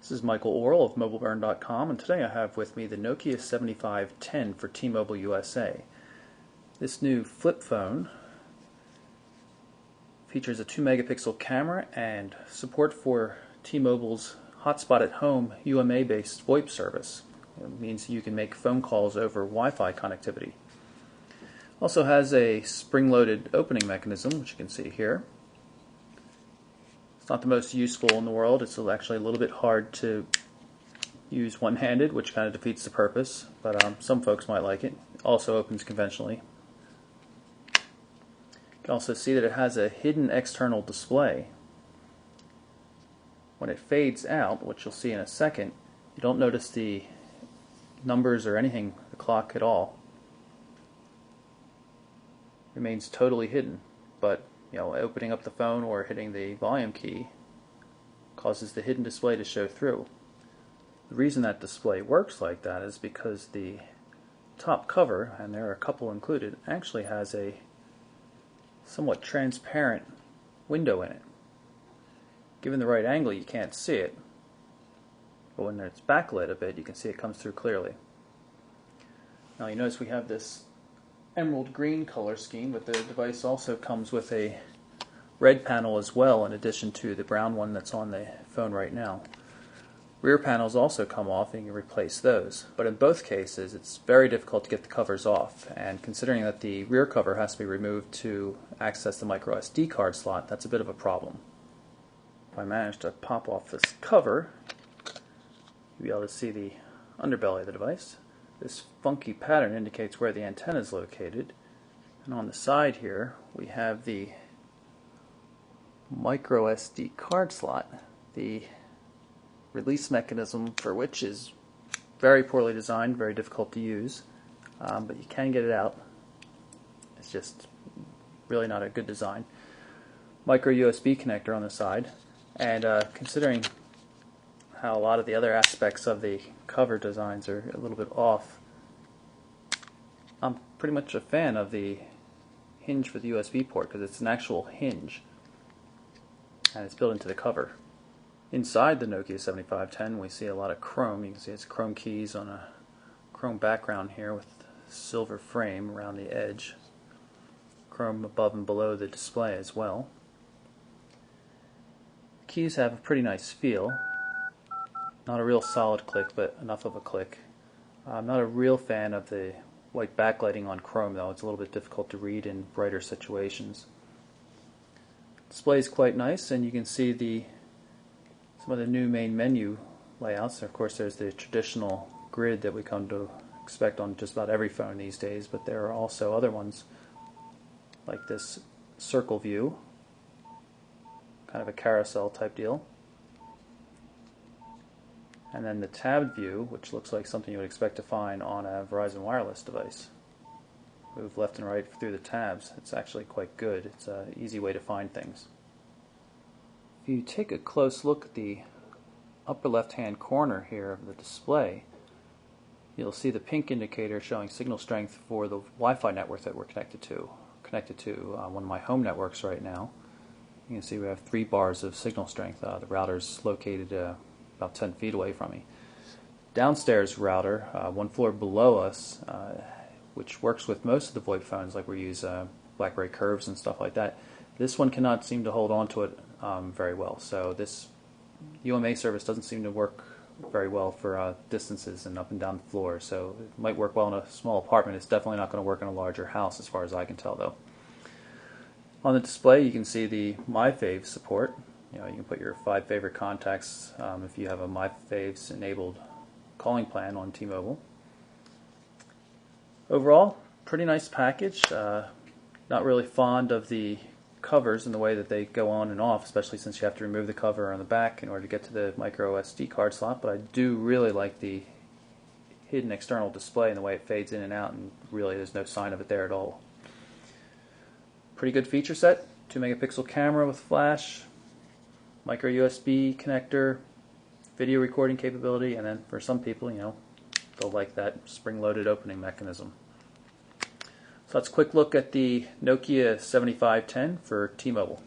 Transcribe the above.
This is Michael Orrell of MobileBurn.com, and today I have with me the Nokia 7510 for T-Mobile USA. This new flip phone features a 2-megapixel camera and support for T-Mobile's Hotspot at Home UMA-based VoIP service. It means you can make phone calls over Wi-Fi connectivity. Also has a spring-loaded opening mechanism, which you can see here. It's not the most useful in the world. It's actually a little bit hard to use one-handed, which kind of defeats the purpose, but some folks might like it. It also opens conventionally. You can also see that it has a hidden external display. When it fades out, which you'll see in a second, you don't notice the numbers or anything, the clock at all. It remains totally hidden, but opening up the phone or hitting the volume key causes the hidden display to show through. The reason that display works like that is because the top cover, and there are a couple included, actually has a somewhat transparent window in it. Given the right angle, you can't see it, but when it's backlit a bit, you can see it comes through clearly. Now you notice we have this emerald green color scheme, but the device also comes with a red panel as well, in addition to the brown one that's on the phone right now. Rear panels also come off, and you can replace those, but in both cases it's very difficult to get the covers off, and considering that the rear cover has to be removed to access the micro SD card slot, that's a bit of a problem. If I manage to pop off this cover, you'll be able to see the underbelly of the device. This funky pattern indicates where the antenna is located, and on the side here we have the micro SD card slot, the release mechanism for which is very poorly designed, very difficult to use, but you can get it out. It's just really not a good design. Micro USB connector on the side, and considering how a lot of the other aspects of the cover designs are a little bit off, I'm pretty much a fan of the hinge for the USB port because it's an actual hinge and it's built into the cover. Inside the Nokia 7510 we see a lot of chrome. You can see it's chrome keys on a chrome background here with silver frame around the edge. Chrome above and below the display as well. The keys have a pretty nice feel. Not a real solid click, but enough of a click. I'm not a real fan of the white backlighting on chrome though. It's a little bit difficult to read in brighter situations. The display is quite nice, and you can see some of the new main menu layouts. Of course there's the traditional grid that we come to expect on just about every phone these days, but there are also other ones like this circle view, kind of a carousel type deal. And then the tabbed view, which looks like something you would expect to find on a Verizon wireless device. Move left and right through the tabs. It's actually quite good. It's an easy way to find things. If you take a close look at the upper left-hand corner here of the display, you'll see the pink indicator showing signal strength for the Wi-Fi network that we're connected to. One of my home networks right now. You can see we have 3 bars of signal strength. The router's located about 10 feet away from me. Downstairs router, one floor below us, which works with most of the VoIP phones, like we use BlackBerry Curves and stuff like that. This one cannot seem to hold on to it very well. So this UMA service doesn't seem to work very well for distances and up and down the floor. So it might work well in a small apartment. It's definitely not going to work in a larger house as far as I can tell though. On the display you can see the My Faves support. You can put your 5 favorite contacts if you have a My Faves enabled calling plan on T-Mobile. Overall, pretty nice package. Not really fond of the covers and the way that they go on and off, especially since you have to remove the cover on the back in order to get to the micro SD card slot, but I do really like the hidden external display and the way it fades in and out, and really there's no sign of it there at all. Pretty good feature set. 2-megapixel camera with flash, micro USB connector, video recording capability, and then for some people, they'll like that spring-loaded opening mechanism. So that's a quick look at the Nokia 7510 for T-Mobile.